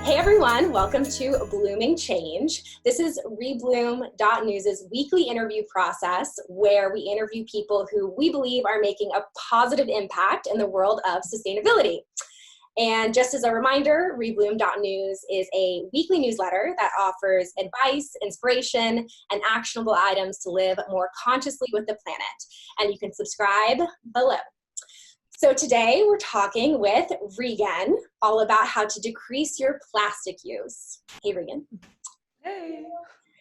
Hey everyone, welcome to Blooming Change. This is rebloom.news' weekly interview process where we interview people who we believe are making a positive impact in the world of sustainability. And just as a reminder, rebloom.news is a weekly newsletter that offers advice, inspiration, and actionable items to live more consciously with the planet. And you can subscribe below. So today we're talking with Regan all about how to decrease your plastic use. Hey, Regan. Hey.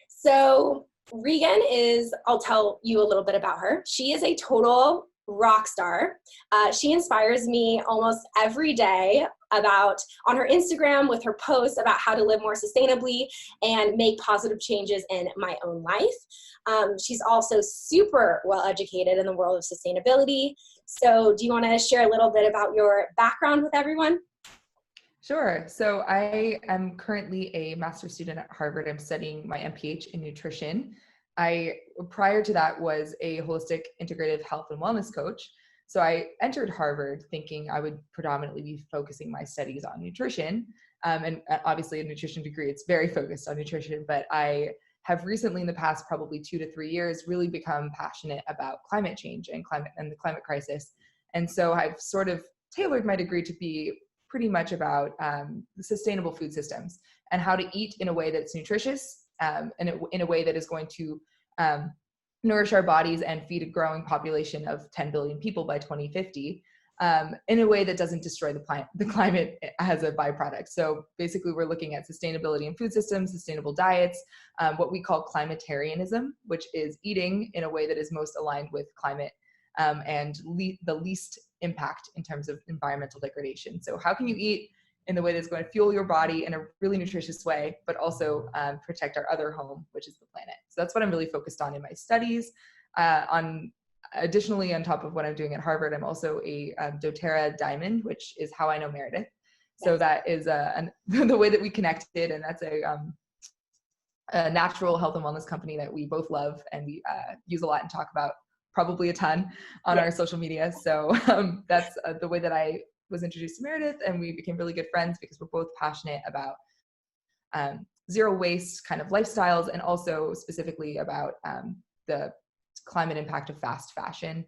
So Regan is, I'll tell you a little bit about her. She is a total rock star. She inspires me almost every day on her Instagram with her posts about how to live more sustainably and make positive changes in my own life. She's also super well educated in the world of sustainability. So do you want to share a little bit about your background with everyone? Sure. So I am currently a master's student at Harvard. I'm studying my MPH in nutrition. Prior to that, was a holistic integrative health and wellness coach. So I entered Harvard thinking I would predominantly be focusing my studies on nutrition. And obviously a nutrition degree, it's very focused on nutrition, but I have recently in the past probably 2 to 3 years really become passionate about climate change and the climate crisis. And so I've sort of tailored my degree to be pretty much about sustainable food systems and how to eat in a way that's nutritious and in a way that is going to nourish our bodies and feed a growing population of 10 billion people by 2050 in a way that doesn't destroy the climate as a byproduct. So basically we're looking at sustainability in food systems, sustainable diets, what we call climatarianism, which is eating in a way that is most aligned with climate and the least impact in terms of environmental degradation. So how can you eat in the way that's going to fuel your body in a really nutritious way, but also protect our other home, which is the planet. So that's what I'm really focused on in my studies. Additionally, on top of what I'm doing at Harvard, I'm also a doTERRA Diamond, which is how I know Meredith. So that is the way that we connected, and that's a natural health and wellness company that we both love and we use a lot and talk about probably a ton on our social media. So that's the way that I was introduced to Meredith, and we became really good friends because we're both passionate about zero waste kind of lifestyles, and also specifically about the climate impact of fast fashion,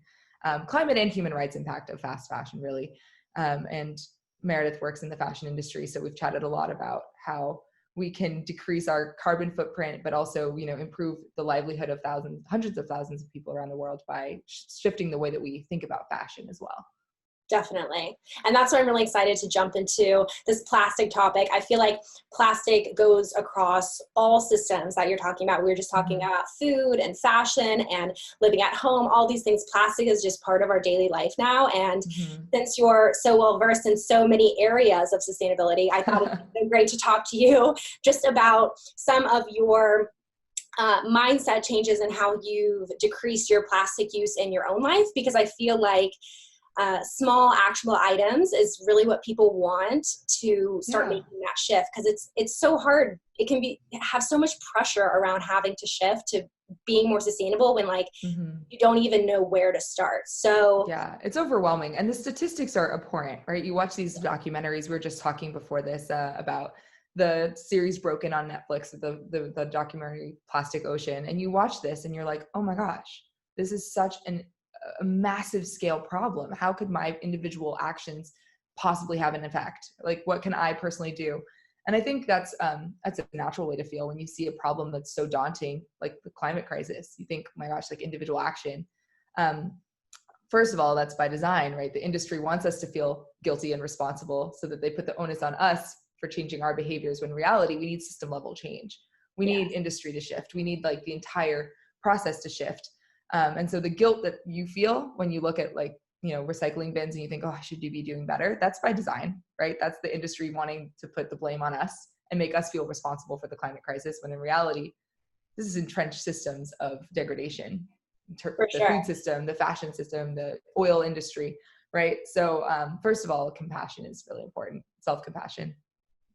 climate and human rights impact of fast fashion, really. And Meredith works in the fashion industry, so we've chatted a lot about how we can decrease our carbon footprint, but also, improve the livelihood of hundreds of thousands of people around the world by shifting the way that we think about fashion as well. Definitely. And that's why I'm really excited to jump into this plastic topic. I feel like plastic goes across all systems that you're talking about. We were just talking about food and fashion and living at home, all these things. Plastic is just part of our daily life now. And since you're so well versed in so many areas of sustainability, I thought it would be great to talk to you just about some of your mindset changes and how you've decreased your plastic use in your own life, because I feel like small actionable items is really what people want to start making that shift, because it's so hard. It can have so much pressure around having to shift to being more sustainable when you don't even know where to start. So yeah, it's overwhelming, and the statistics are abhorrent, right? You watch these documentaries. We were just talking before this about the series Broken on Netflix, the documentary Plastic Ocean, and you watch this and you're like, oh my gosh, this is such a massive scale problem. How could my individual actions possibly have an effect? Like, what can I personally do? And I think that's a natural way to feel when you see a problem that's so daunting, like the climate crisis. You think, oh my gosh, like individual action. First of all, that's by design, right? The industry wants us to feel guilty and responsible so that they put the onus on us for changing our behaviors, when in reality, we need system level change. We need industry to shift. We need like the entire process to shift. And so the guilt that you feel when you look at recycling bins and you think, oh, I should be doing better, that's by design, right? That's the industry wanting to put the blame on us and make us feel responsible for the climate crisis, when in reality, this is entrenched systems of degradation. Food system, the fashion system, the oil industry, right? So first of all, compassion is really important, self-compassion.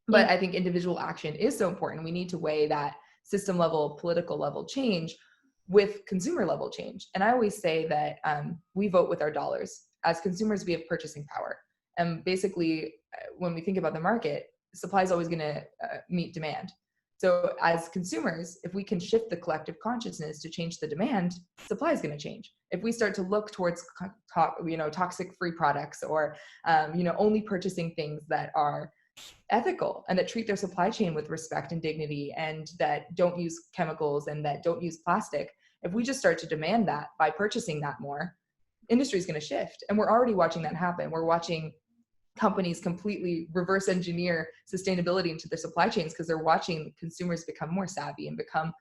But I think individual action is so important. We need to weigh that system level, political level change with consumer level change. And I always say that we vote with our dollars. As consumers, we have purchasing power. And basically, when we think about the market, supply is always going to meet demand. So as consumers, if we can shift the collective consciousness to change the demand, supply is going to change. If we start to look towards toxic-free products, or only purchasing things that are ethical and that treat their supply chain with respect and dignity, and that don't use chemicals and that don't use plastic, if we just start to demand that by purchasing that more, industry is going to shift. And we're already watching that happen. We're watching companies completely reverse engineer sustainability into their supply chains because they're watching consumers become more savvy and become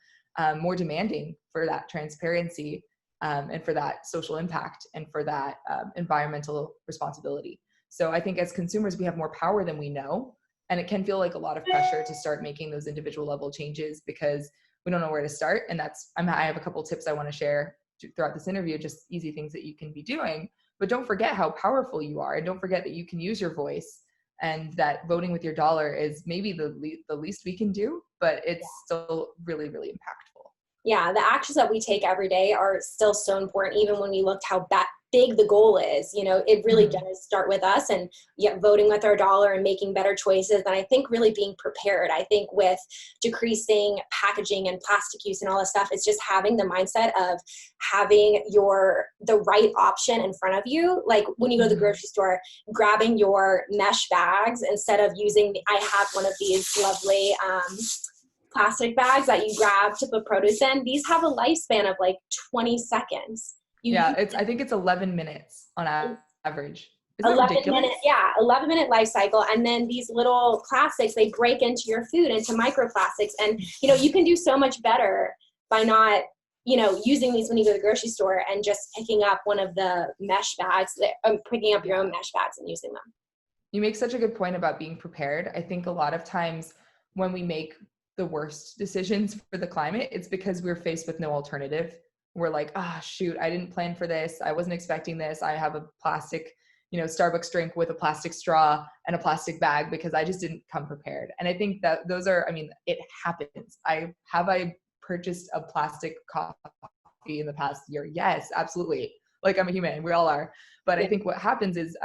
more demanding for that transparency, and for that social impact, and for that environmental responsibility. So I think as consumers, we have more power than we know. And it can feel like a lot of pressure to start making those individual level changes because we don't know where to start. And I have a couple tips I want to share throughout this interview, just easy things that you can be doing. But don't forget how powerful you are. And don't forget that you can use your voice, and that voting with your dollar is maybe the least we can do, but it's still really, really impactful. Yeah, the actions that we take every day are still so important, even when we looked how big the goal is. It really does start with us, and voting with our dollar and making better choices. And I think really being prepared. I think with decreasing packaging and plastic use and all this stuff, it's just having the mindset of having the right option in front of you. Like when you go to the grocery store, grabbing your mesh bags instead of I have one of these lovely plastic bags that you grab to put produce in. These have a lifespan of like 20 seconds. I think it's 11 minutes on average. Isn't 11-minute life cycle. And then these little plastics, they break into your food, into microplastics. And, you can do so much better by not, using these when you go to the grocery store and just picking up one of the mesh bags, picking up your own mesh bags and using them. You make such a good point about being prepared. I think a lot of times when we make the worst decisions for the climate, it's because we're faced with no alternative. We're like, shoot, I didn't plan for this. I wasn't expecting this. I have a plastic, Starbucks drink with a plastic straw and a plastic bag because I just didn't come prepared. And I think that it happens. I purchased a plastic coffee in the past year? Yes, absolutely. Like, I'm a human, we all are. But I think what happens is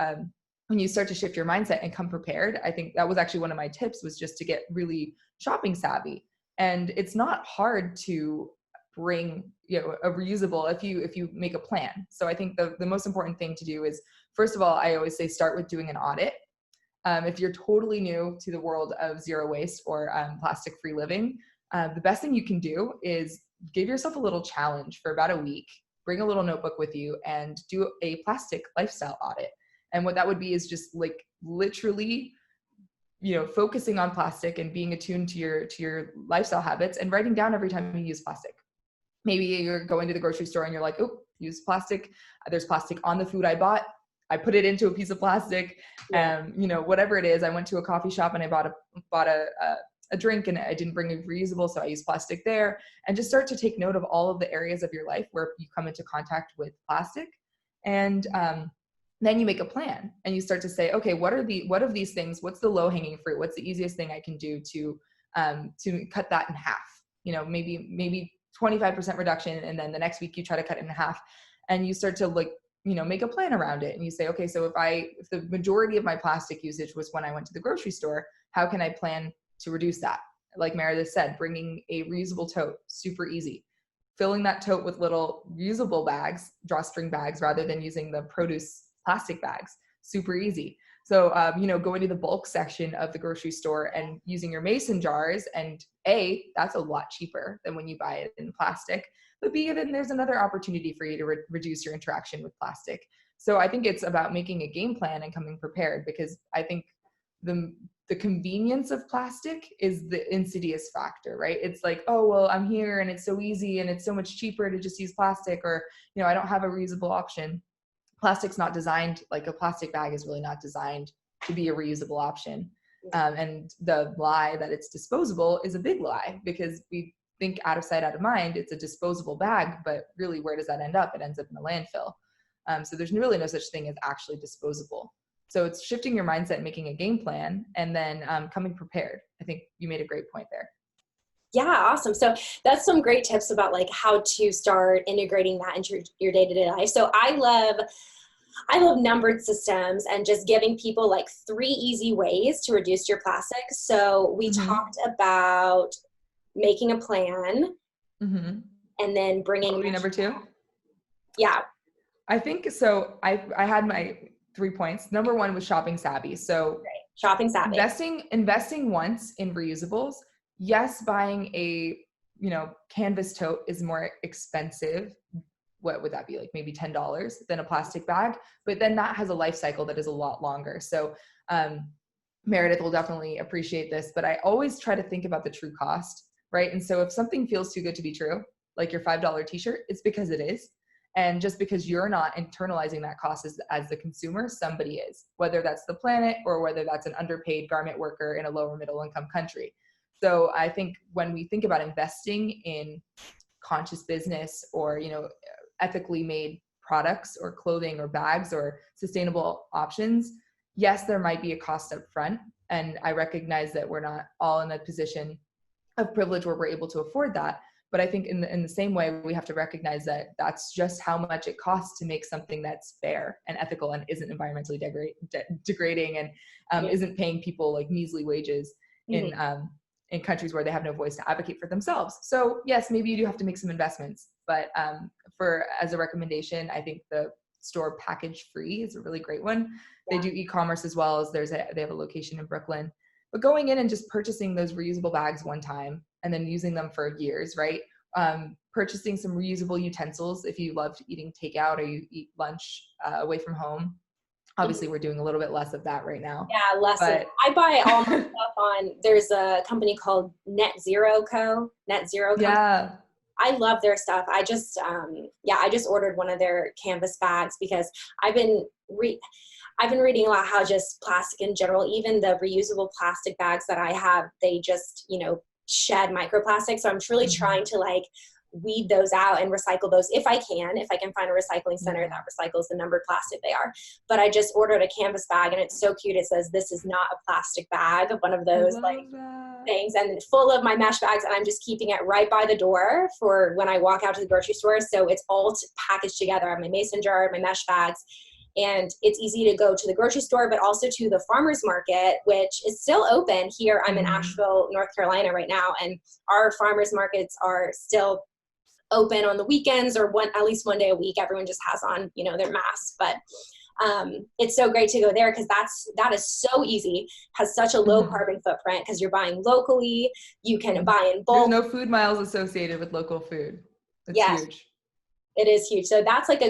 when you start to shift your mindset and come prepared, I think that was actually one of my tips, was just to get really shopping savvy. And it's not hard to bring a reusable if you make a plan. So I think the most important thing to do is, first of all, I always say start with doing an audit. If you're totally new to the world of zero waste or plastic free living, the best thing you can do is give yourself a little challenge for about a week. Bring a little notebook with you and do a plastic lifestyle audit. And what that would be is just like literally focusing on plastic and being attuned to your lifestyle habits and writing down every time you use plastic. Maybe you're going to the grocery store and you're like, oh, use plastic. There's plastic on the food I bought. I put it into a piece of plastic. Whatever it is. I went to a coffee shop and I bought a drink and I didn't bring a reusable, so I used plastic there. And just start to take note of all of the areas of your life where you come into contact with plastic. And then you make a plan and you start to say, okay, what of these things? What's the low hanging fruit? What's the easiest thing I can do to cut that in half? Maybe 25% reduction. And then the next week you try to cut it in half, and you start to make a plan around it. And you say, okay, so if the majority of my plastic usage was when I went to the grocery store, how can I plan to reduce that? Like Meredith said, bringing a reusable tote, super easy. Filling that tote with little reusable bags, drawstring bags, rather than using the produce plastic bags, super easy. So, going to the bulk section of the grocery store and using your mason jars, and A, that's a lot cheaper than when you buy it in plastic, but B, then there's another opportunity for you to reduce your interaction with plastic. So I think it's about making a game plan and coming prepared, because I think the convenience of plastic is the insidious factor, right? It's like, oh, well, I'm here and it's so easy and it's so much cheaper to just use plastic, or, I don't have a reusable option. Plastic's not designed, like a plastic bag is really not designed to be a reusable option. And the lie that it's disposable is a big lie, because we think out of sight, out of mind, it's a disposable bag, but really where does that end up? It ends up in a landfill. So there's really no such thing as actually disposable. So it's shifting your mindset, making a game plan, and then coming prepared. I think you made a great point there. Yeah, awesome. So that's some great tips about like how to start integrating that into your day-to-day life. So I love I love numbered systems and just giving people like 3 easy ways to reduce your plastic. So we talked about making a plan and then bringing. What would be number 2? Yeah. I think so. I had my 3 points. Number 1 was shopping savvy. So shopping savvy. Investing once in reusables. Yes, buying a, canvas tote is more expensive. What would that be? Like maybe $10 than a plastic bag, but then that has a life cycle that is a lot longer. So, Meredith will definitely appreciate this, but I always try to think about the true cost, right? And so if something feels too good to be true, like your $5 t-shirt, it's because it is. And just because you're not internalizing that cost as the consumer, somebody is, whether that's the planet or whether that's an underpaid garment worker in a lower middle income country. So I think when we think about investing in conscious business or, ethically made products or clothing or bags or sustainable options, yes, there might be a cost up front. And I recognize that we're not all in a position of privilege where we're able to afford that. But I think in the same way, we have to recognize that that's just how much it costs to make something that's fair and ethical and isn't environmentally degrading and isn't paying people like measly wages in countries where they have no voice to advocate for themselves. So yes, maybe you do have to make some investments, but as a recommendation, I think the store Package Free is a really great one. They do e-commerce as well as they have a location in Brooklyn. But going in and just purchasing those reusable bags one time and then using them for years, right? Purchasing some reusable utensils if you love eating takeout or you eat lunch away from home. Obviously, we're doing a little bit less of that right now. Yeah, less. I buy all my stuff on, there's a company called Net Zero Co. Yeah. I love their stuff. I just ordered one of their canvas bags because I've been reading about how just plastic in general, even the reusable plastic bags that I have, they just, shed microplastics. So I'm truly trying to like weed those out and recycle those if I can find a recycling center that recycles the numbered plastic they are. But I just ordered a canvas bag and it's so cute. It says, "This is not a plastic bag," one of those things, and full of my mesh bags. And I'm just keeping it right by the door for when I walk out to the grocery store. So it's all packaged together. I have my mason jar, my mesh bags. And it's easy to go to the grocery store, but also to the farmer's market, which is still open here. I'm in Asheville, North Carolina right now, and our farmer's markets are still open on the weekends or at least one day a week. Everyone just has on, their masks, but it's so great to go there because that is so easy, has such a low carbon footprint because you're buying locally. You can buy in bulk. There's no food miles associated with local food. It's huge. It is huge. So that's like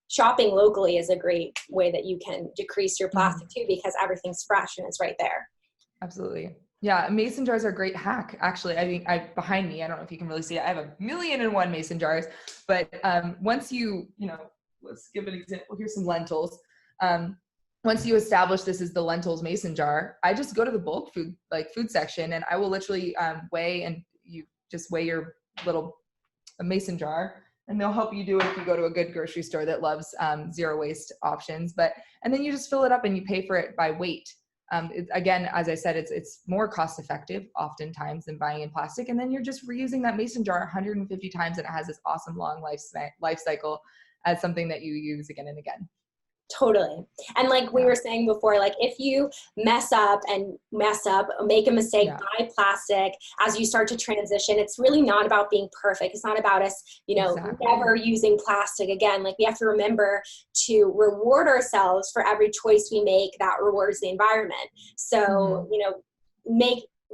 shopping locally is a great way that you can decrease your plastic too, because everything's fresh and it's right there. Absolutely. Yeah. Mason jars are a great hack. Actually, I think behind me, I don't know if you can really see it. I have 1,000,001 mason jars, but once let's give an example. Here's some lentils. Once you establish this is the lentils mason jar, I just go to the bulk food section and I will literally weigh, and you just weigh your little mason jar. And they'll help you do it if you go to a good grocery store that loves zero waste options. And then you just fill it up and you pay for it by weight. Again, as I said, it's more cost effective oftentimes than buying in plastic. And then you're just reusing that mason jar 150 times and it has this awesome long life cycle as something that you use again and again. Totally. And like we were saying before, like if you mess up, make a mistake, buy plastic as you start to transition, it's really not about being perfect. It's not about us, never using plastic again. Like we have to remember to reward ourselves for every choice we make that rewards the environment. So,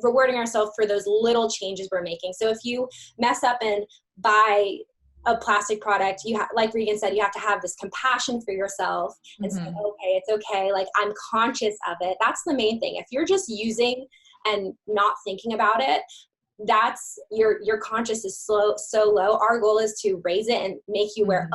rewarding ourselves for those little changes we're making. So if you mess up and buy a plastic product, like Regan said, you have to have this compassion for yourself and say, okay, it's okay. Like I'm conscious of it. That's the main thing. If you're just using and not thinking about it, that's your conscious is so low. Our goal is to raise it and make you aware,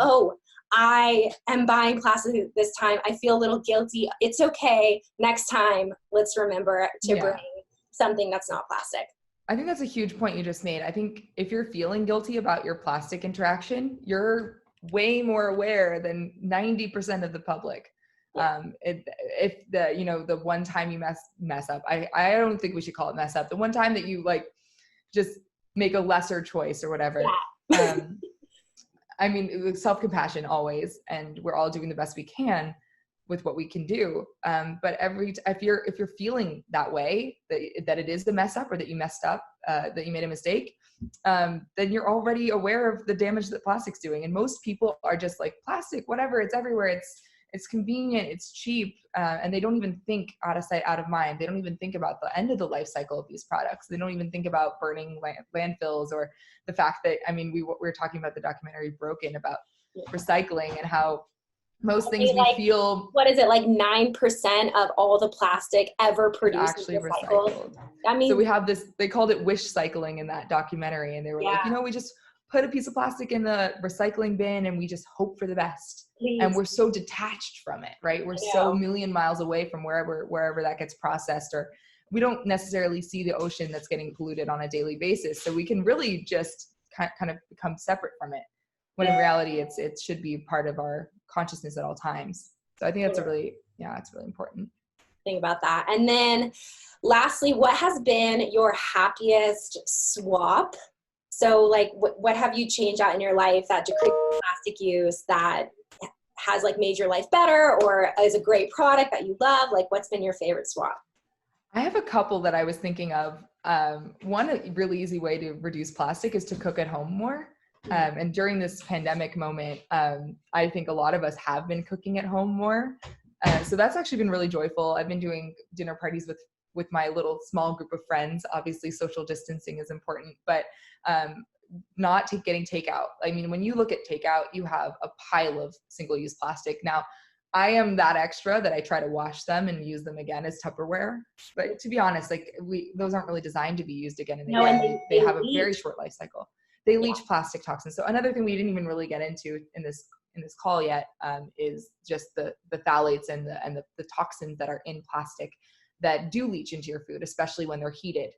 I am buying plastic this time. I feel a little guilty. It's okay. Next time, let's remember to bring something that's not plastic. I think that's a huge point you just made. I think if you're feeling guilty about your plastic interaction, you're way more aware than 90% of the public. If the one time you mess up, I don't think we should call it mess up. The one time that you like just make a lesser choice or whatever. I mean, self-compassion always, and we're all doing the best we can with what we can do. But if you're feeling that way, that it is the mess up, or that you messed up, that you made a mistake, then you're already aware of the damage that plastic's doing. And most people are just like, plastic, whatever, it's everywhere. It's convenient, it's cheap, and they don't even think out of sight, out of mind. They don't even think about the end of the life cycle of these products. They don't even think about burning landfills, or the fact that, I mean, we were talking about the documentary Broken about recycling, and how most things we like, feel. What is it, like 9% of all the plastic ever produced actually is recycled? I mean, so we have this, they called it wish cycling in that documentary, and they were like, we just put a piece of plastic in the recycling bin and we just hope for the best. Please. And we're so detached from it, right? We're so a million miles away from wherever that gets processed, or we don't necessarily see the ocean that's getting polluted on a daily basis. So we can really just kind of become separate from it, when in reality it should be part of our consciousness at all times. So I think that's it's really important. Think about that. And then lastly, what has been your happiest swap? So like what have you changed out in your life that decreased plastic use, that has like made your life better, or is a great product that you love? Like, what's been your favorite swap? I have a couple that I was thinking of. One really easy way to reduce plastic is to cook at home more. And during this pandemic moment, I think a lot of us have been cooking at home more. So that's actually been really joyful. I've been doing dinner parties with my little small group of friends. Obviously, social distancing is important, but not getting takeout. I mean, when you look at takeout, you have a pile of single-use plastic. Now, I am that extra that I try to wash them and use them again as Tupperware. But to be honest, like those aren't really designed to be used again and again. They have a very short life cycle. They leach plastic toxins. So another thing we didn't even really get into in this call yet is just the phthalates and the toxins that are in plastic that do leach into your food, especially when they're heated.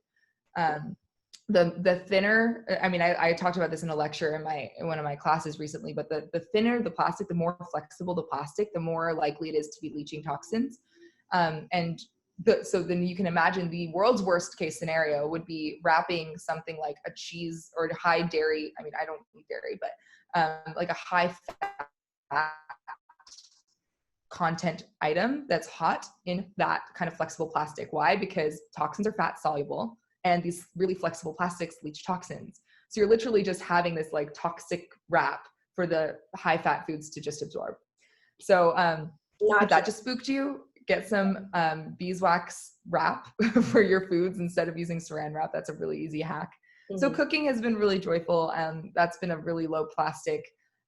The thinner, I mean, I talked about this in a lecture in one of my classes recently, but the thinner the plastic, the more flexible the plastic, the more likely it is to be leaching toxins. So then you can imagine the world's worst case scenario would be wrapping something like a cheese or high dairy. I mean, I don't eat dairy, but like a high fat content item that's hot in that kind of flexible plastic. Why? Because toxins are fat soluble, and these really flexible plastics leach toxins. So you're literally just having this like toxic wrap for the high fat foods to just absorb. So if that just spooked you, get some beeswax wrap for your foods instead of using saran wrap. That's a really easy hack. Mm-hmm. So cooking has been really joyful, and that's been a really low plastic.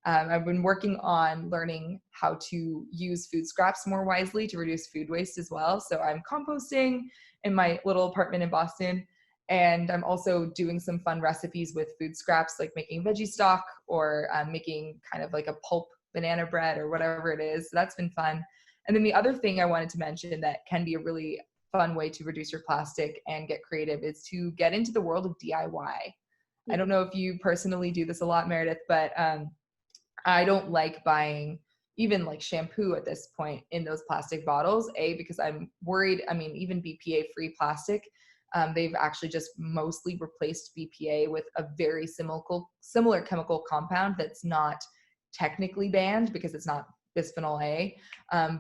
I've been working on learning how to use food scraps more wisely to reduce food waste as well. So I'm composting in my little apartment in Boston, and I'm also doing some fun recipes with food scraps, like making veggie stock or making kind of like a pulp banana bread or whatever it is. So that's been fun. And then the other thing I wanted to mention that can be a really fun way to reduce your plastic and get creative is to get into the world of DIY. I don't know if you personally do this a lot, Meredith, but I don't like buying even like shampoo at this point in those plastic bottles, because I'm worried. I mean, even BPA-free plastic, they've actually just mostly replaced BPA with a very similar chemical compound that's not technically banned because it's not bisphenol A,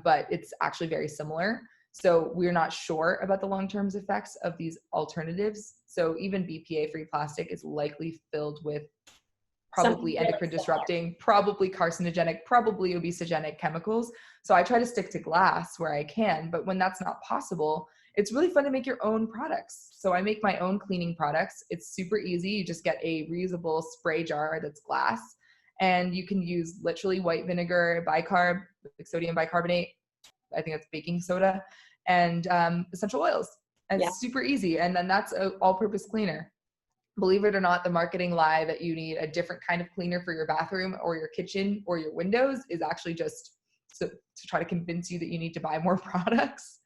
but it's actually very similar. So we're not sure about the long-term effects of these alternatives. So even BPA-free plastic is likely filled with probably endocrine disrupting, probably carcinogenic, probably obesogenic chemicals. So I try to stick to glass where I can, but when that's not possible, it's really fun to make your own products. So I make my own cleaning products. It's super easy. You just get a reusable spray jar that's glass, and you can use literally white vinegar, bicarb, like sodium bicarbonate, I think that's baking soda, and essential oils. And it's super easy. And then that's an all-purpose cleaner. Believe it or not, the marketing lie that you need a different kind of cleaner for your bathroom or your kitchen or your windows is actually just to try to convince you that you need to buy more products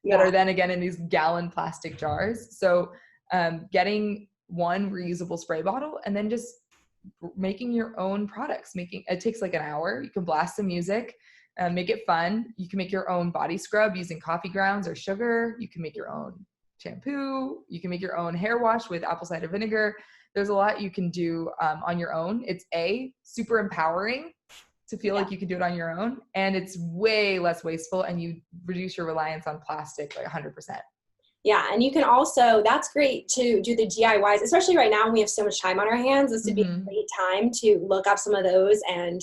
that are then again in these gallon plastic jars. So getting one reusable spray bottle and then just making your own products. It takes like an hour. You can blast some music, make it fun. You can make your own body scrub using coffee grounds or sugar. You can make your own shampoo. You can make your own hair wash with apple cider vinegar. there's a lot you can do on your own. It's super empowering to feel like you can do it on your own, and it's way less wasteful, and you reduce your reliance on plastic like 100%. Yeah, and you can also, that's great to do the DIYs, especially right now when we have so much time on our hands. This would be a great time to look up some of those and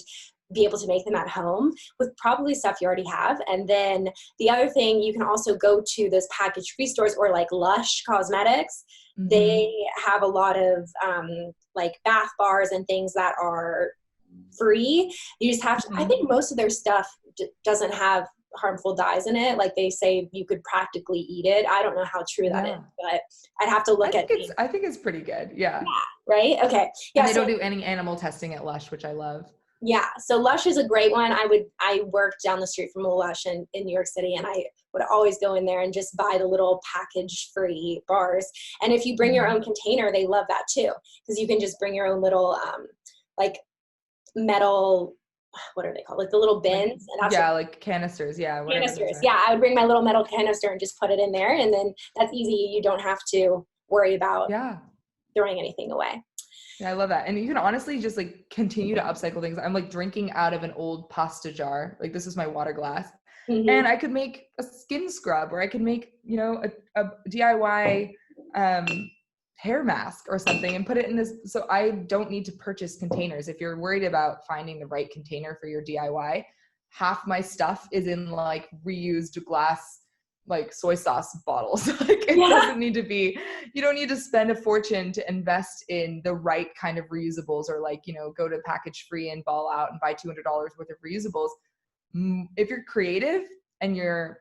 be able to make them at home with probably stuff you already have. And then the other thing, you can also go to those package-free stores or like Lush Cosmetics. They have a lot of like bath bars and things that are free. You just have to, I think most of their stuff doesn't have harmful dyes in it. Like they say you could practically eat it. I don't know how true that is, but I'd have to look at it. I think it's pretty good. Yeah. Right? Okay. Yeah. And they don't do any animal testing at Lush, which I love. Yeah. So Lush is a great one. I worked down the street from a Lush in New York City, and I would always go in there and just buy the little package free bars. And if you bring your own container, they love that too. Because you can just bring your own little, like metal, what are they called? Like the little bins. And like canisters. Yeah. Canisters. Yeah. I would bring my little metal canister and just put it in there. And then that's easy. You don't have to worry about throwing anything away. Yeah, I love that. And you can honestly just like continue to upcycle things. I'm like drinking out of an old pasta jar. Like this is my water glass. And I could make a skin scrub, or I could make, you know, a DIY hair mask or something and put it in this. So I don't need to purchase containers. If you're worried about finding the right container for your DIY, half my stuff is in like reused glass, like soy sauce bottles. Like it doesn't need to be, you don't need to spend a fortune to invest in the right kind of reusables, or like, you know, go to package free and ball out and buy $200 worth of reusables. If you're creative and you're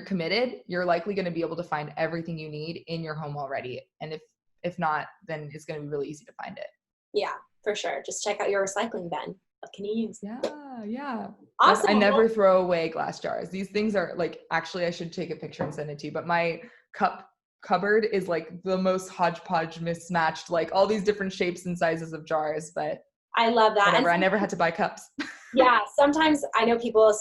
committed, you're likely going to be able to find everything you need in your home already. And if not, then it's going to be really easy to find it. Yeah, for sure. Just check out your recycling bin. What can you use? Yeah. Awesome. I never throw away glass jars. These things are like, actually, I should take a picture and send it to you. But my cupboard is like the most hodgepodge mismatched, like all these different shapes and sizes of jars. But I love that. Whatever. I never had to buy cups. Yeah. Sometimes I know people,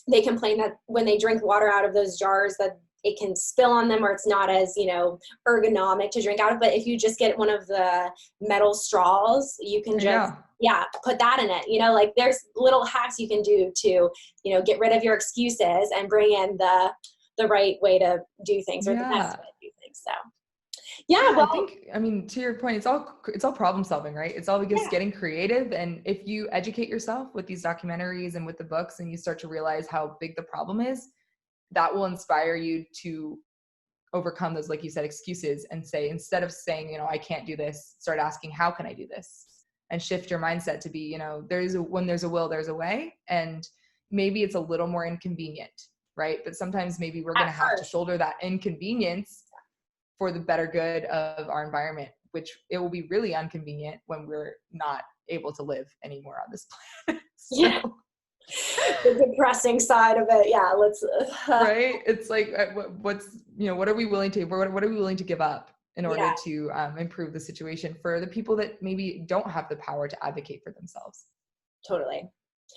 they complain that when they drink water out of those jars that it can spill on them, or it's not as, you know, ergonomic to drink out of. But if you just get one of the metal straws, you can just, put that in it. You know, like there's little hacks you can do to, you know, get rid of your excuses and bring in the right way to do things, or the best way to do things. So well, I mean, to your point, it's all problem solving, right? It's all because getting creative. And if you educate yourself with these documentaries and with the books, and you start to realize how big the problem is, that will inspire you to overcome those, like you said, excuses, and say, instead of saying, you know, I can't do this, start asking, how can I do this? And shift your mindset to be, you know, when there's a will, there's a way. And maybe it's a little more inconvenient, right? But sometimes maybe we're going to have to shoulder that inconvenience for the better good of our environment, which it will be really inconvenient when we're not able to live anymore on this planet. The depressing side of it. Yeah. Right. It's like, what are we willing to give up in order to improve the situation for the people that maybe don't have the power to advocate for themselves? Totally.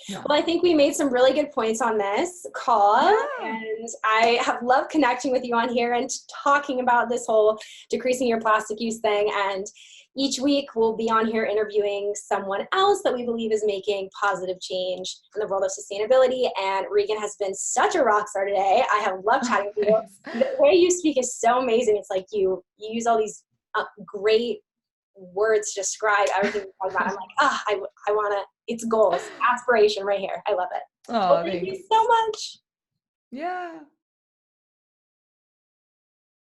Yeah. Well, I think we made some really good points on this call, and I have loved connecting with you on here and talking about this whole decreasing your plastic use thing. And each week we'll be on here interviewing someone else that we believe is making positive change in the world of sustainability. And Regan has been such a rock star today. I have loved chatting with you. The way you speak is so amazing. It's like you use all these great words to describe everything you talk about. I'm like, I want to, it's goals, aspiration right here. I love it. Oh, thank you so much. Yeah.